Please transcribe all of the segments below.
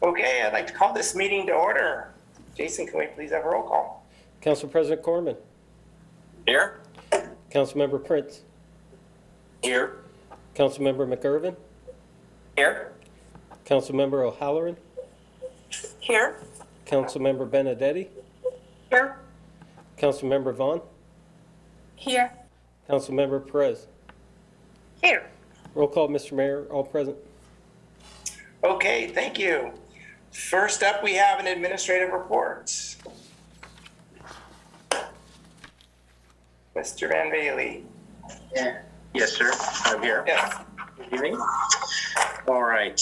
Okay, I'd like to call this meeting to order. Jason, can we please have a roll call? Council President Corman. Here. Councilmember Prince. Here. Councilmember McIrvin. Here. Councilmember O'Halloran. Here. Councilmember Benedetti. Here. Councilmember Vaughn. Here. Councilmember Perez. Here. Roll call, Mr. Mayor, all present. Okay, thank you. First up, we have an administrative report. Mr. Van Bailey. Yes, sir. I'm here. Yes. Good evening. All right.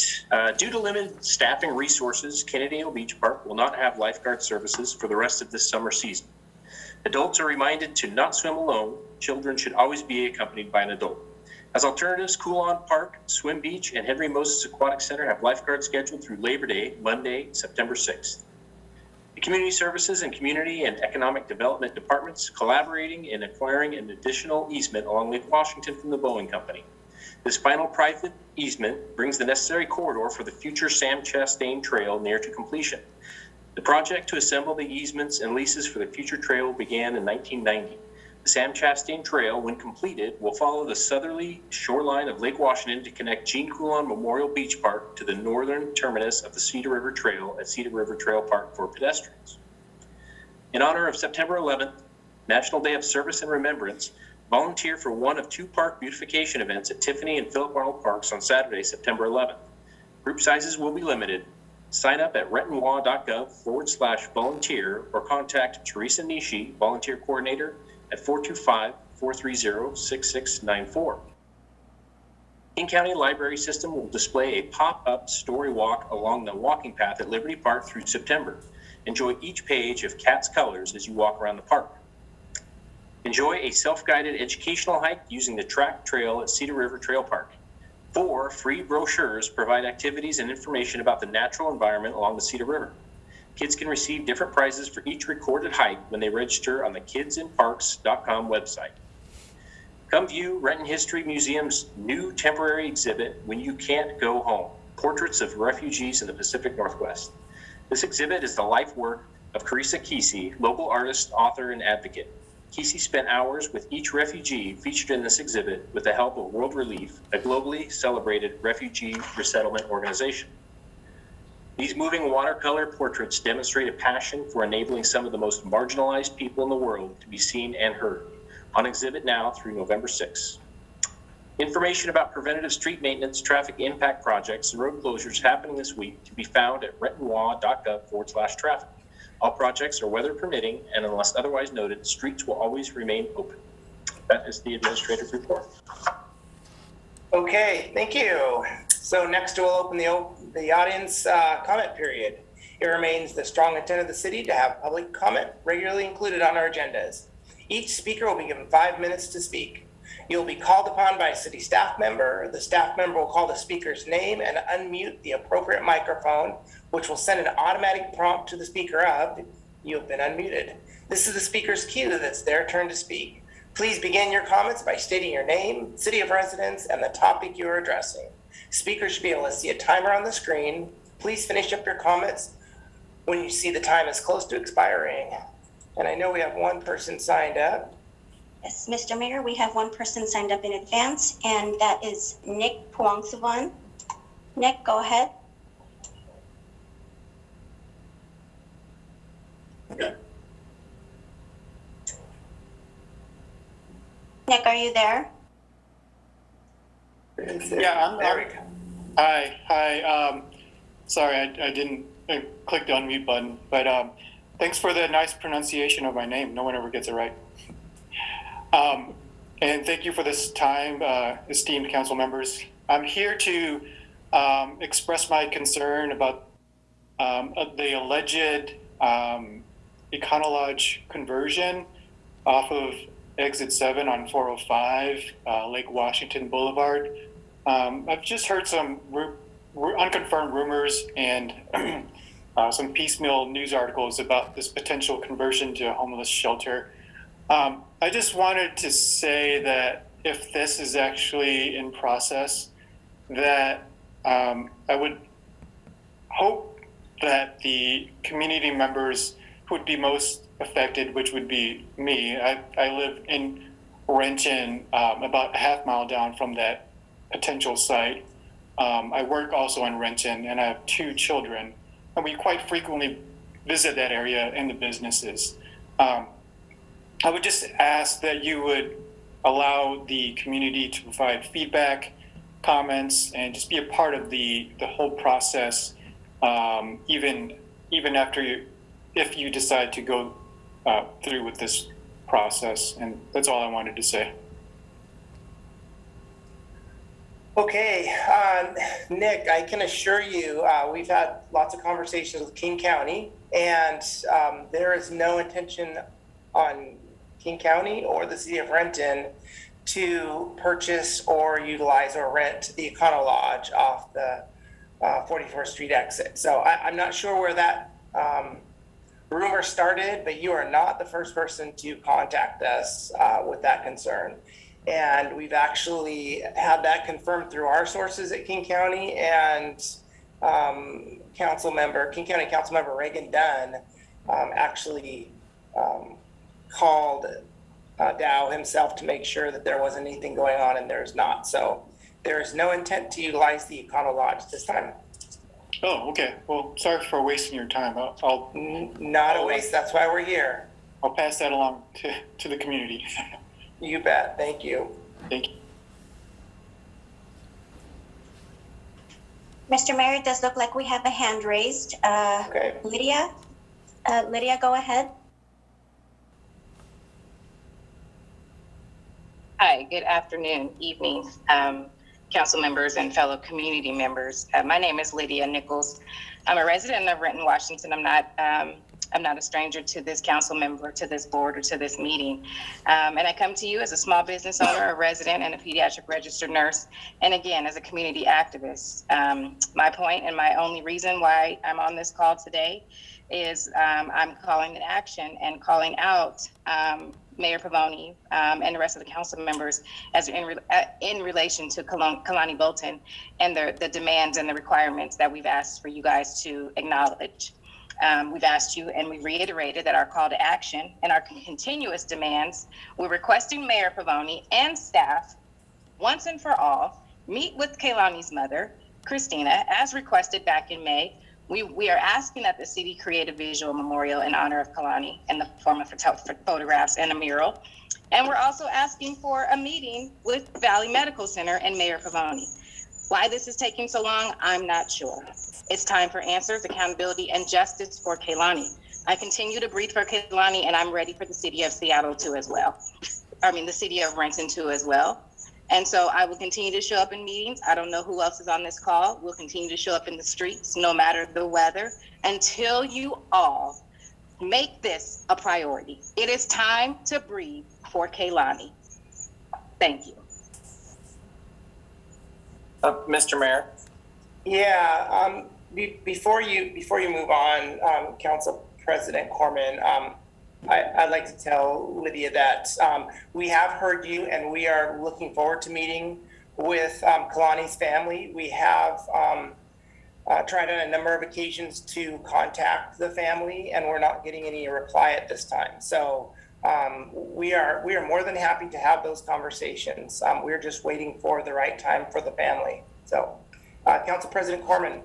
Due to limited staffing resources, Canadian Beach Park will not have lifeguard services for the rest of this summer season. Adults are reminded to not swim alone. Children should always be accompanied by an adult. As alternatives, Cool On Park, Swim Beach, and Henry Moses Aquatic Center have lifeguards scheduled through Labor Day, Monday, September 6th. The Community Services and Community and Economic Development Departments collaborating in acquiring an additional easement along Lake Washington from the Boeing Company. This final private easement brings the necessary corridor for the future Sam Chastain Trail near to completion. The project to assemble the easements and leases for the future trail began in 1990. The Sam Chastain Trail, when completed, will follow the southerly shoreline of Lake Washington to connect Jean Coulon Memorial Beach Park to the northern terminus of the Cedar River Trail at Cedar River Trail Park for pedestrians. In honor of September 11th, National Day of Service and Remembrance, volunteer for one of two park beautification events at Tiffany and Philip Arnold Parks on Saturday, September 11th. Group sizes will be limited. Sign up at rentonwa.gov/volunteer or contact Teresa Nishi, volunteer coordinator, at 425-430-6694. King County Library System will display a pop-up story walk along the walking path at Liberty Park through September. Enjoy each page of Cat's colors as you walk around the park. Enjoy a self-guided educational hike using the track trail at Cedar River Trail Park. 4 free brochures provide activities and information about the natural environment along the Cedar River. Kids can receive different prizes for each recorded hike when they register on the kidsinparks.com website. Come view Renton History Museum's new temporary exhibit, When You Can't Go Home, Portraits of Refugees in the Pacific Northwest. This exhibit is the life work of Carissa Kesey, local artist, author, and advocate. Kesey spent hours with each refugee featured in this exhibit with the help of World Relief, a globally celebrated refugee resettlement organization. These moving watercolor portraits demonstrate a passion for enabling some of the most marginalized people in the world to be seen and heard. On exhibit now through November 6th. Information about preventative street maintenance, traffic impact projects, and road closures happening this week to be found at rentonwa.gov/traffic. All projects are weather permitting, and unless otherwise noted, streets will always remain open. That is the administrative report. Okay, thank you. So next we'll open the audience comment period. It remains the strong intent of the city to have public comment regularly included on our agendas. Each speaker will be given 5 minutes to speak. You'll be called upon by a city staff member. The staff member will call the speaker's name and unmute the appropriate microphone, which will send an automatic prompt to the speaker of, "You have been unmuted." This is the speaker's cue that it's their turn to speak. Please begin your comments by stating your name, city of residence, and the topic you are addressing. Speakers should be able to see a timer on the screen. Please finish up your comments when you see the time is close to expiring. And I know we have one person signed up. Yes, Mr. Mayor, we have one person signed up in advance, and that is Nick Puangsavan. Nick, go ahead. Okay. Nick, are you there? Yeah, I'm there. there. We go. Hi. Sorry, I clicked the unmute button, but thanks for the nice pronunciation of my name. No one ever gets it right. And thank you for this time, esteemed council members. I'm here to express my concern about the alleged Econolodge conversion off of exit 7 on 405, Lake Washington Boulevard. I've just heard some unconfirmed rumors and some piecemeal news articles about this potential conversion to a homeless shelter. I just wanted to say that if this is actually in process, that I would hope that the community members who would be most affected, which would be me. I live in Renton, about a half mile down from that potential site. I work also in Renton, and I have 2 children, and we quite frequently visit that area and the businesses. I would just ask that you would allow the community to provide feedback, comments, and just be a part of the whole process, even after if you decide to go through with this process. And that's all I wanted to say. Okay, Nick, I can assure you, we've had lots of conversations with King County, and there is no intention on King County or the city of Renton to purchase or utilize or rent the Econo Lodge off the 44th Street exit. So I'm not sure where that rumor started, but you are not the first person to contact us with that concern. And we've actually had that confirmed through our sources at King County, and King County Council Member Reagan Dunn actually called Dow himself to make sure that there wasn't anything going on, and there's not. So there is no intent to utilize the Econo Lodge this time. Oh, okay. Well, sorry for wasting your time. I'll Not a waste. That's why we're here. I'll pass that along to the community. You bet. Thank you. Thank you. Mr. Mayor, it does look like we have a hand raised. Okay. Lydia? Lydia, go ahead. Hi, good afternoon, evening, council members and fellow community members. My name is Lydia Nichols. I'm a resident of Renton, Washington. I'm not a stranger to this council member, to this board, or to this meeting. And I come to you as a small business owner, a resident, and a pediatric registered nurse, and again, as a community activist. My point and my only reason why I'm on this call today is I'm calling an action and calling out Mayor Pavoni and the rest of the council members as in relation to Kalani Bolton and the demands and the requirements that we've asked for you guys to acknowledge. We've asked you, and we reiterated that our call to action and our continuous demands, we're requesting Mayor Pavoni and staff, once and for all, meet with Kalani's mother, Christina, as requested back in May. We are asking that the city create a visual memorial in honor of Kalani in the form of photographs and a mural. And we're also asking for a meeting with Valley Medical Center and Mayor Pavoni. Why this is taking so long, I'm not sure. It's time for answers, accountability, and justice for Kalani. I continue to breathe for Kalani, and I'm ready for the city of Seattle too as well. The city of Renton too as well. And so I will continue to show up in meetings. I don't know who else is on this call. We'll continue to show up in the streets, no matter the weather, until you all make this a priority. It is time to breathe for Kalani. Thank you. Mr. Mayor? Yeah. Before you move on, Council President Corman, I'd like to tell Lydia that we have heard you, and we are looking forward to meeting with Kalani's family. We have tried on a number of occasions to contact the family, and we're not getting any reply at this time. So we are more than happy to have those conversations. We're just waiting for the right time for the family. So, Council President Corman.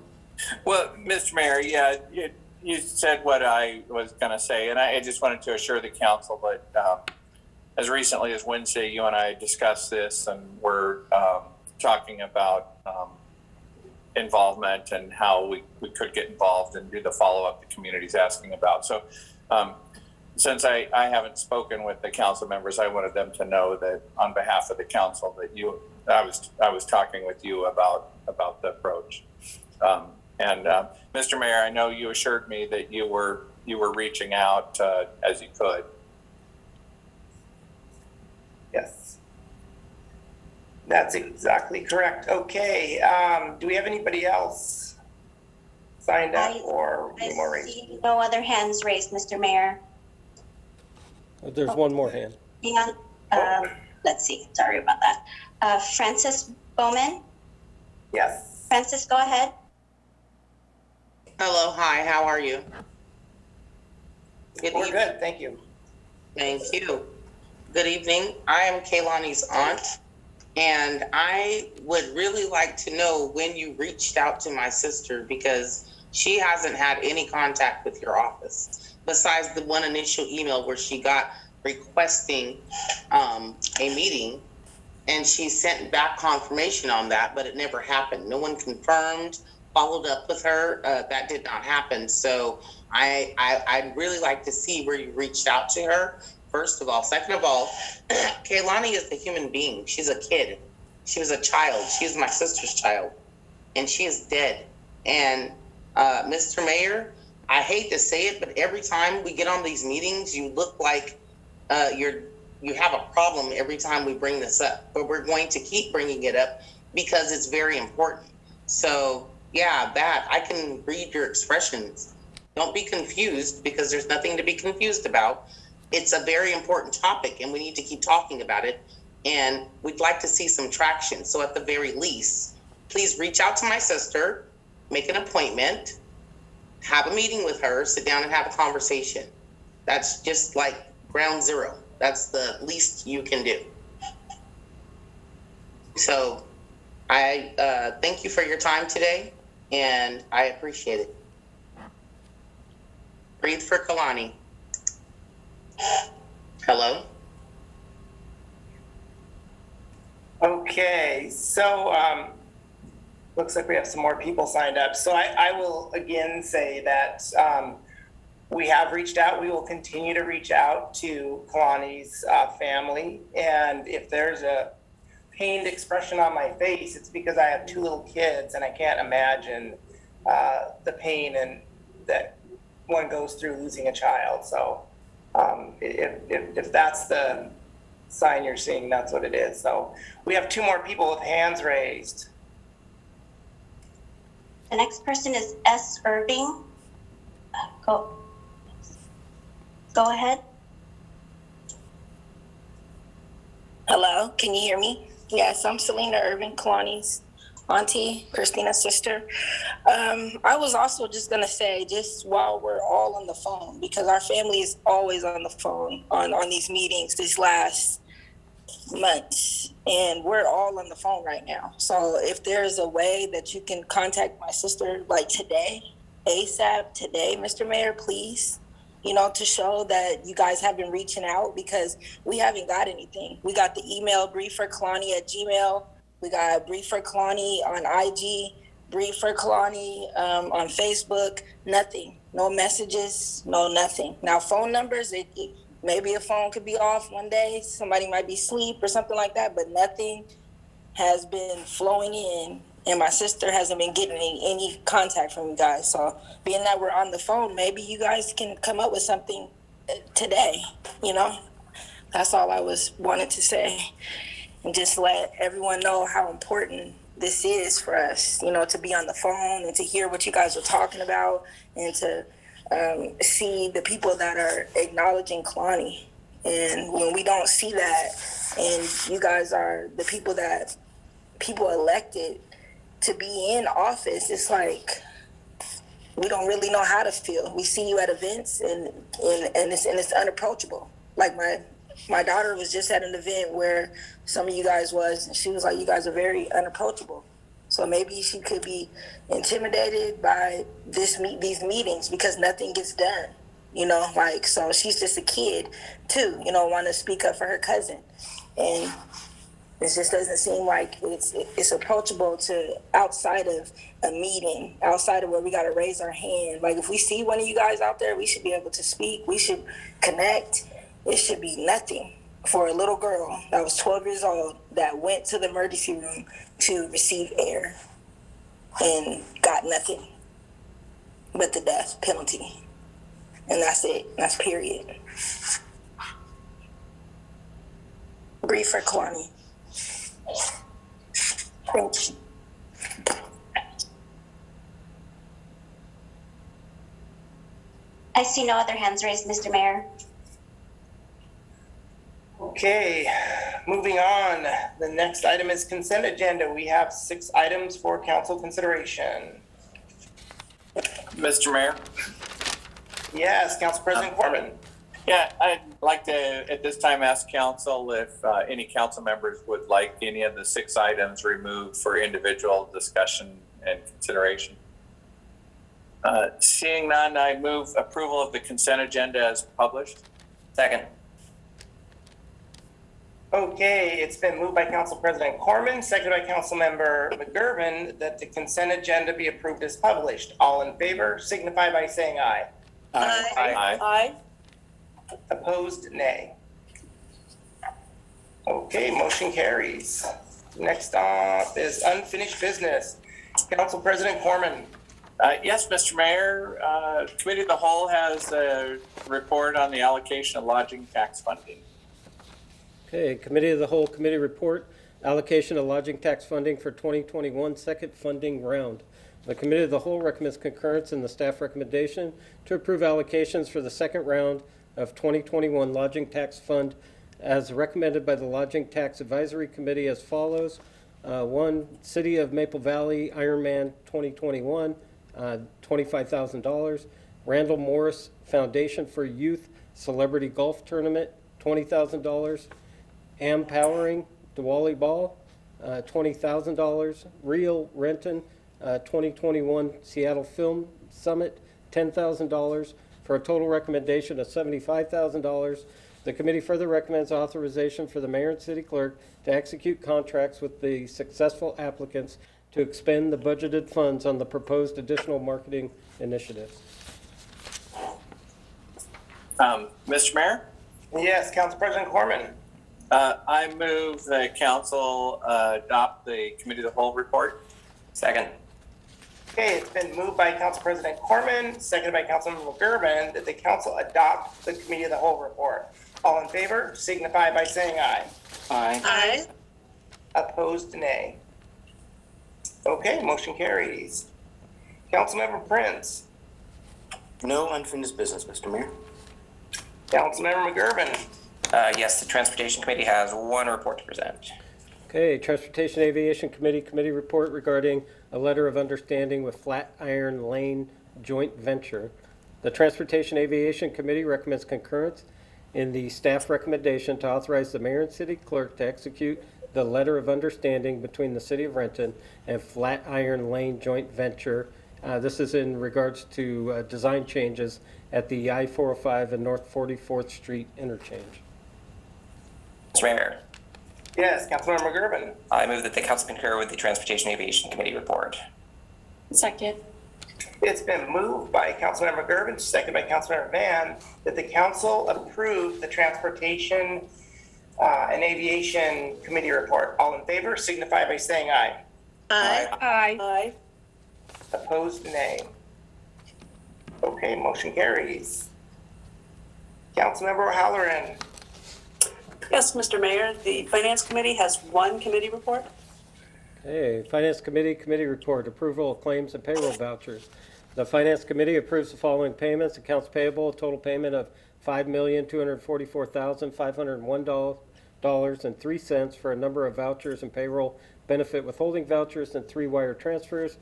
Well, Mr. Mayor, yeah, you said what I was going to say, and I just wanted to assure the council that as recently as Wednesday, you and I discussed this, and we're talking about involvement and how we could get involved and do the follow-up the community's asking about. So since I haven't spoken with the council members, I wanted them to know that on behalf of the council that I was talking with you about the approach. Mr. Mayor, I know you assured me that you were reaching out as you could. Yes, that's exactly correct. Okay, do we have anybody else signed up or any more raised? I see no other hands raised, Mr. Mayor. There's one more hand. Hang on. Let's see. Sorry about that. Francis Bowman. Yes. Francis, go ahead. Hello, hi, how are you? Good We're evening. good, thank you. Thank you. Good evening. I am Kaylani's aunt, and I would really like to know when you reached out to my sister because she hasn't had any contact with your office besides the one initial email where she got requesting a meeting, and she sent back confirmation on that, but it never happened. No one confirmed, followed up with her. That did not happen. So I'd really like to see where you reached out to her, first of all. Second of all, Kaylani is a human being. She's a kid. She was a child. She is my sister's child, and she is dead. And Mr. Mayor, I hate to say it, but every time we get on these meetings, you look like you have a problem every time we bring this up. But we're going to keep bringing it up because it's very important. So yeah, that I can read your expressions. Don't be confused because there's nothing to be confused about. It's a very important topic and we need to keep talking about it. And we'd like to see some traction. So at the very least, please reach out to my sister, make an appointment, have a meeting with her, sit down and have a conversation. That's just like ground zero. That's the least you can do. So I thank you for your time today, and I appreciate it. Breathe for Kalani. Hello? Okay, so looks like we have some more people signed up. So I will again say that we have reached out. We will continue to reach out to Kalani's family. And if there's a pained expression on my face, it's because I have two little kids and I can't imagine the pain and that one goes through losing a child. So if that's the sign you're seeing, that's what it is. So we have two more people with hands raised. The next person is S. Irving. Go ahead. Hello, can you hear me? Yes, I'm Selena Irving, Kalani's auntie, Christina's sister. I was also just gonna say, just while we're all on the phone, because our family is always on the phone on these meetings these last months, and we're all on the phone right now. So if there's a way that you can contact my sister like today, ASAP today, Mr. Mayor, please, to show that you guys have been reaching out, because we haven't got anything. We got the email briefforkalani@gmail. We got Brief for Kalani on IG, Brief for Kalani on Facebook. Nothing. No messages, no nothing. Now, phone numbers, maybe a phone could be off one day. Somebody might be asleep or something like that, but nothing has been flowing in. And my sister hasn't been getting any contact from you guys. So being that we're on the phone, maybe you guys can come up with something today, That's all I wanted to say. And just let everyone know how important this is for us, to be on the phone and to hear what you guys are talking about and to see the people that are acknowledging Kalani. And when we don't see that, and you guys are the people that people elected to be in office, it's like we don't really know how to feel. We see you at events and it's unapproachable. Like my daughter was just at an event where some of you guys was, and she was like, you guys are very unapproachable. So maybe she could be intimidated by these meetings because nothing gets done, so she's just a kid too, want to speak up for her cousin. And it just doesn't seem like it's approachable to outside of a meeting, outside of where we got to raise our hand. Like if we see one of you guys out there, we should be able to speak. We should connect. It should be nothing for a little girl that was 12 years old that went to the emergency room to receive air and got nothing but the death penalty. And that's it. That's period. Brief for Kalani. Thank you. I see no other hands raised, Mr. Mayor. Okay, moving on. The next item is consent agenda. We have 6 items for council consideration. Mr. Mayor? Yes, Council President Corman. Yeah, I'd like to, at this time, ask council if any council members would like any of the 6 items removed for individual discussion and consideration. Seeing none, I move approval of the consent agenda as published. Second. Okay, it's been moved by Council President Corman, seconded by Councilmember McGurven, that the consent agenda be approved as published. All in favor signify by saying aye. Aye. Aye. Opposed, nay. Okay, motion carries. Next up is unfinished business. Council President Corman. Yes, Mr. Mayor, Committee of the Whole has a report on the allocation of lodging tax funding. Okay, Committee of the Whole Committee Report, Allocation of Lodging Tax Funding for 2021 Second Funding Round. The Committee of the Whole recommends concurrence in the staff recommendation to approve allocations for the second round of 2021 Lodging Tax Fund as recommended by the Lodging Tax Advisory Committee as follows. 1, City of Maple Valley Ironman 2021, $25,000. Randall Morris Foundation for Youth Celebrity Golf Tournament, $20,000. Powering Diwali Ball, $20,000. Real Renton 2021 Seattle Film Summit, $10,000 for a total recommendation of $75,000. The committee further recommends authorization for the mayor and city clerk to execute contracts with the successful applicants to expend the budgeted funds on the proposed additional marketing initiatives. Mr. Mayor? Yes, Council President Corman. I move the council adopt the Committee of the Whole report. Second. Okay, it's been moved by Council President Corman, seconded by Councilmember McGurven, that the council adopt the Committee of the Whole report. All in favor signify by saying aye. Aye. Opposed, nay. Okay, motion carries. Councilmember Prince. No unfinished business, Mr. Mayor. Councilmember McGurven. Yes, the Transportation Committee has 1 report to present. Okay, Transportation Aviation Committee report regarding a letter of understanding with Flatiron Lane Joint Venture. The Transportation Aviation Committee recommends concurrence in the staff recommendation to authorize the mayor and city clerk to execute the letter of understanding between the city of Renton and Flatiron Lane Joint Venture. This is in regards to design changes at the I-405 and North 44th Street interchange. Mr. Mayor, Yes, Councilmember McGurven. I move that the council concur with the Transportation Aviation Committee report. Second. It's been moved by Councilmember McGurven, seconded by Councilmember Van, that the council approve the Transportation and Aviation Committee report. All in favor signify by saying aye. Aye. Opposed, nay. Okay, motion carries. Councilmember O'Halloran. Yes, Mr. Mayor, the Finance Committee has 1 committee report. Okay, Finance Committee report, approval of claims and payroll vouchers. The Finance Committee approves the following payments: accounts payable, a total payment of $5,244,501.03 for a number of vouchers and payroll benefit withholding vouchers and 3 wire transfers.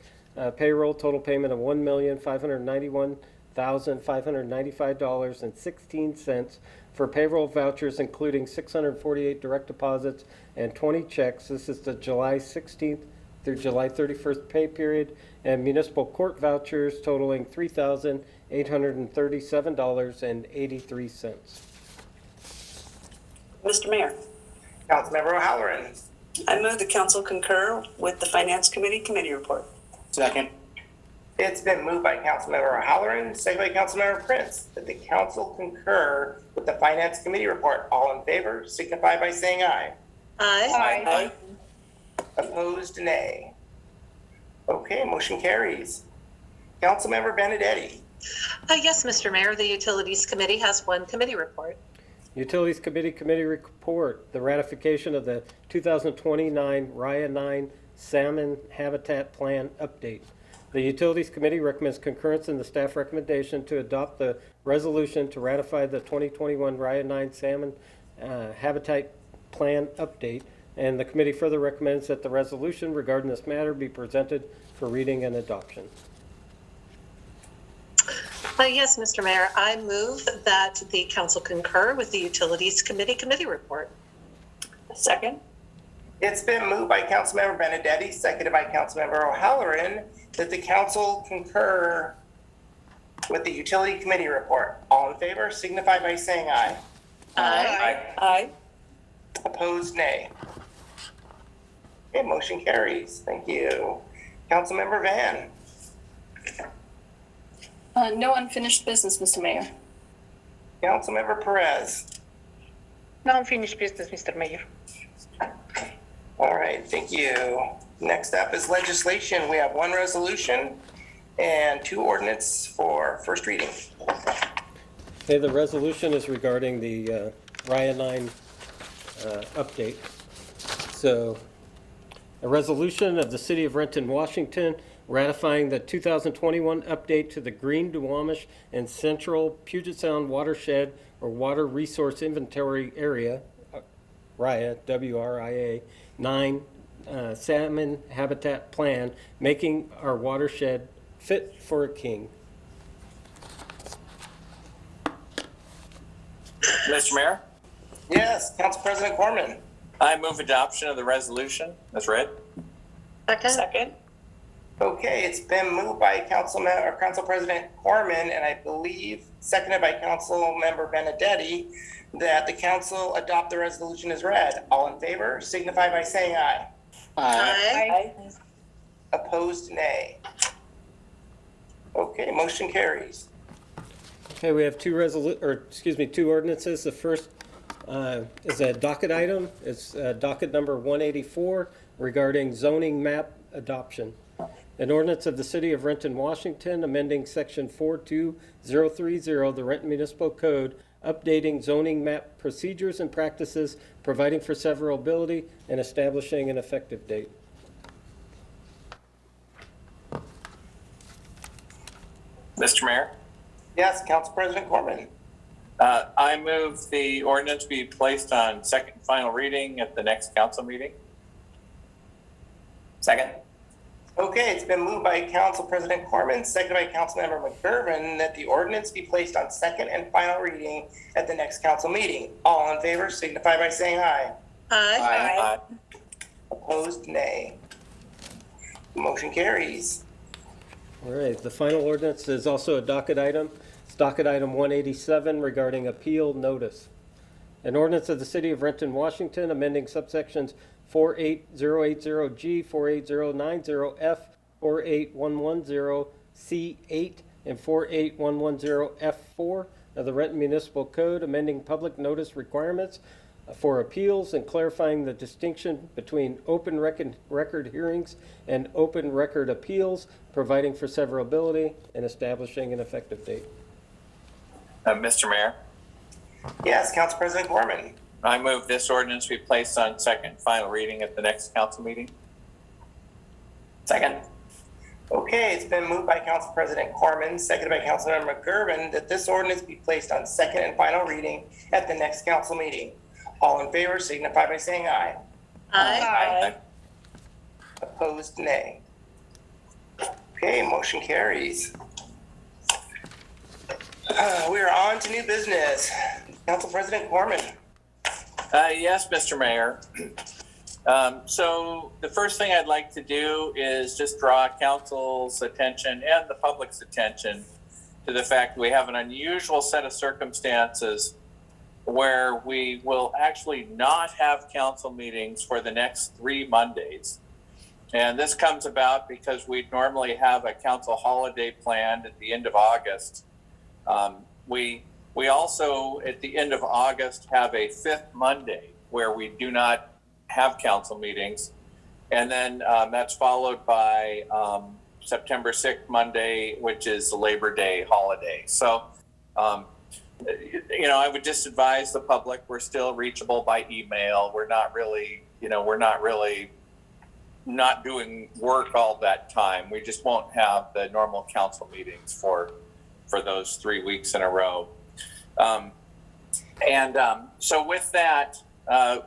Payroll, total payment of $1,591,595.16 for payroll vouchers, including 648 direct deposits and 20 checks. This is the July 16th through July 31st pay period, and municipal court vouchers totaling $3,837.83. Mr. Mayor, Councilmember O'Halloran. I move the council concur with the Finance Committee report. Second. It's been moved by Councilmember O'Halloran, seconded by Councilmember Prince, that the council concur with the Finance Committee report. All in favor signify by saying aye. Aye. Opposed, nay. Okay, motion carries. Councilmember Benedetti. Yes, Mr. Mayor, the Utilities Committee has 1 committee report. Utilities Committee report, the ratification of the 2029 Raya 9 Salmon Habitat Plan update. The Utilities Committee recommends concurrence in the staff recommendation to adopt the resolution to ratify the 2021 Raya 9 Salmon Habitat Plan update, and the committee further recommends that the resolution regarding this matter be presented for reading and adoption. Yes, Mr. Mayor, I move that the council concur with the Utilities Committee report. Second. It's been moved by Councilmember Benedetti, seconded by Councilmember O'Halloran, that the council concur with the Utility Committee report. All in favor signify by saying aye. Aye. Opposed, nay. Okay, motion carries. Thank you. Councilmember Van. No unfinished business, Mr. Mayor. Councilmember Perez. No unfinished business, Mr. Mayor. All right, thank you. Next up is legislation. We have one resolution and two ordinance for first reading. Okay, the resolution is regarding the RIA 9 update. So, a resolution of the City of Renton, Washington, ratifying the 2021 update to the Green, Duwamish, and Central Puget Sound Watershed or Water Resource Inventory Area, RIA, WRIA, 9 Salmon Habitat Plan, making our watershed fit for a king. Mr. Mayor, Yes, Council President Corman. I move adoption of the resolution as read. Second. Okay, it's been moved by Council President Corman, and I believe seconded by Councilmember Benedetti, that the council adopt the resolution as read. All in favor signify by saying aye. Aye. Opposed, nay. Okay, motion carries. Okay, we have two ordinances. The first is a docket item. It's docket number 184 regarding zoning map adoption. An ordinance of the City of Renton, Washington, amending Section 42030 of the Renton Municipal Code, updating zoning map procedures and practices, providing for severability, and establishing an effective date. Mr. Mayor, Yes, Council President Corman. I move the ordinance be placed on second and final reading at the next council meeting. Second. Okay, it's been moved by Council President Corman, seconded by Councilmember McGurven, that the ordinance be placed on second and final reading at the next council meeting. All in favor signify by saying aye. Aye. Opposed, nay. Motion carries. All right, the final ordinance is also a docket item. It's docket item 187 regarding appeal notice. An ordinance of the City of Renton, Washington, amending subsections 48080G, 48090F, 48110C8, and 48110F4 of the Renton Municipal Code, amending public notice requirements for appeals and clarifying the distinction between open record hearings and open record appeals, providing for severability, and establishing an effective date. Mr. Mayor, Yes, Council President Corman. I move this ordinance be placed on second and final reading at the next council meeting. Second. Okay, it's been moved by Council President Corman, seconded by Councilmember McGurven, that this ordinance be placed on second and final reading at the next council meeting. All in favor signify by saying aye. Aye. Opposed, nay. Okay, motion carries. We are on to new business. Council President Corman. Yes, Mr. Mayor. So the first thing I'd like to do is just draw council's attention and the public's attention to the fact that we have an unusual set of circumstances where we will actually not have council meetings for the next 3 Mondays. And this comes about because we'd normally have a council holiday planned at the end of August. We also, at the end of August, have a 5th Monday where we do not have council meetings. And then that's followed by September 6th Monday, which is the Labor Day holiday. So, I would just advise the public, we're still reachable by email. We're not really not doing work all that time. We just won't have the normal council meetings for those 3 weeks in a row. So with that,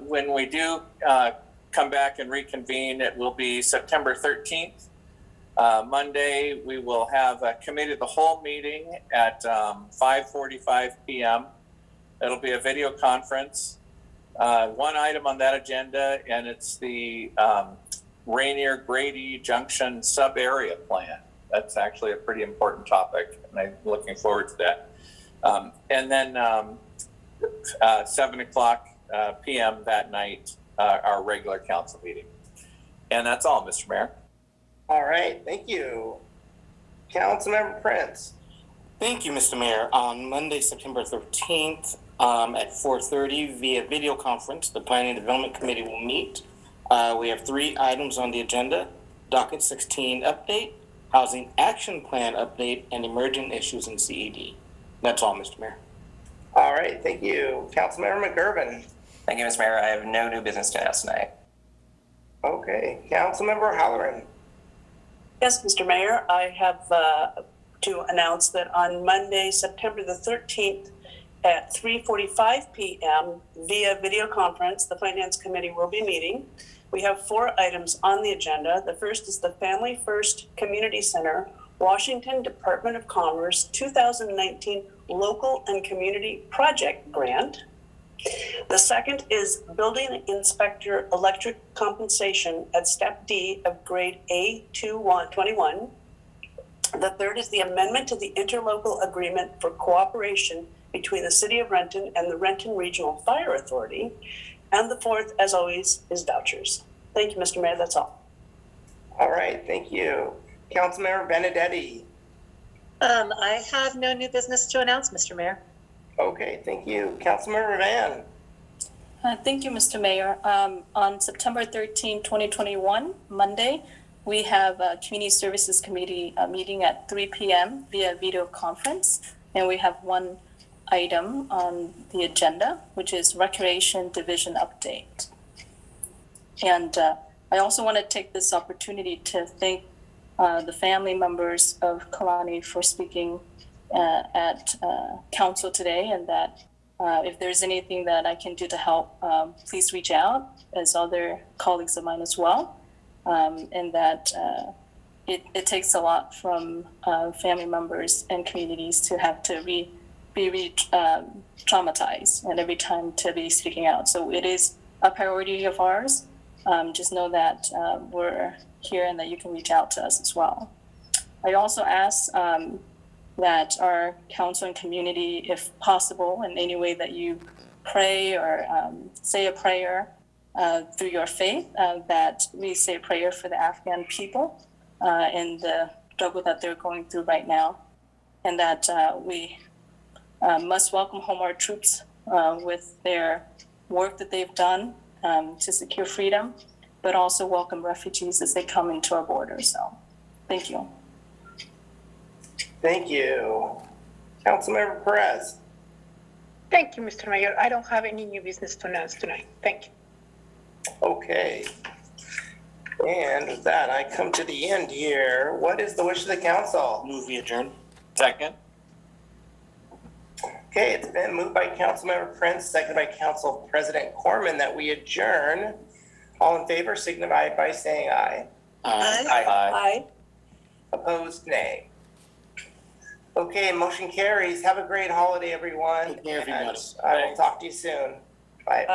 when we do come back and reconvene, it will be September 13th. Monday, we will have a committee of the whole meeting at 5:45 p.m. It'll be a video conference. One item on that agenda, and it's the Rainier Grady Junction sub-area plan. That's actually a pretty important topic, and I'm looking forward to that. And then 7 o'clock p.m. that night, our regular council meeting. And that's all, Mr. Mayor. All right, thank you. Councilmember Prince. Thank you, Mr. Mayor. On Monday, September 13th, at 4:30 via video conference, the Planning and Development Committee will meet. We have 3 items on the agenda: Docket 16 update, Housing Action Plan update, and emerging issues in CED. That's all, Mr. Mayor. All right, thank you. Councilmember McGurven. Thank you, Mr. Mayor. I have no new business to announce tonight. Okay, Councilmember Halloran. Yes, Mr. Mayor, I have to announce that on Monday, September the 13th at 3:45 p.m. via video conference, the Finance Committee will be meeting. We have 4 items on the agenda. The first is the Family First Community Center, Washington Department of Commerce 2019 Local and Community Project Grant. The second is Building Inspector Electric Compensation at Step D of Grade A21. The third is the amendment to the interlocal agreement for cooperation between the City of Renton and the Renton Regional Fire Authority. And the fourth, as always, is vouchers. Thank you, Mr. Mayor. That's all. All right, thank you. Councilmember Benedetti. I have no new business to announce, Mr. Mayor. Okay, thank you. Councilmember Van. Thank you, Mr. Mayor. On September 13, 2021, Monday, we have a Community Services Committee meeting at 3 p.m. via video conference, and we have 1 item on the agenda, which is Recreation Division update. And I also want to take this opportunity to thank the family members of Kalani for speaking at council today, and that if there's anything that I can do to help, please reach out, as other colleagues of mine as well. And that it takes a lot from family members and communities to have to be traumatized, and every time to be speaking out. So it is a priority of ours. Just know that we're here and that you can reach out to us as well. I also ask that our council and community, if possible, in any way that you pray or say a prayer through your faith, that we say a prayer for the Afghan people and the struggle that they're going through right now, and that we must welcome home our troops with their work that they've done to secure freedom, but also welcome refugees as they come into our borders. So, thank you. Thank you. Councilmember Perez. Thank you, Mr. Mayor. I don't have any new business to announce tonight. Thank you. Okay. And with that, I come to the end here. What is the wish of the council? Move we adjourn. Second. Okay, it's been moved by Councilmember Prince, seconded by Council President Corman, that we adjourn. All in favor signify by saying aye. Aye. Aye. Opposed, nay. Okay, motion carries. Have a great holiday, everyone. Take care, everybody. And I will talk to you soon. Bye.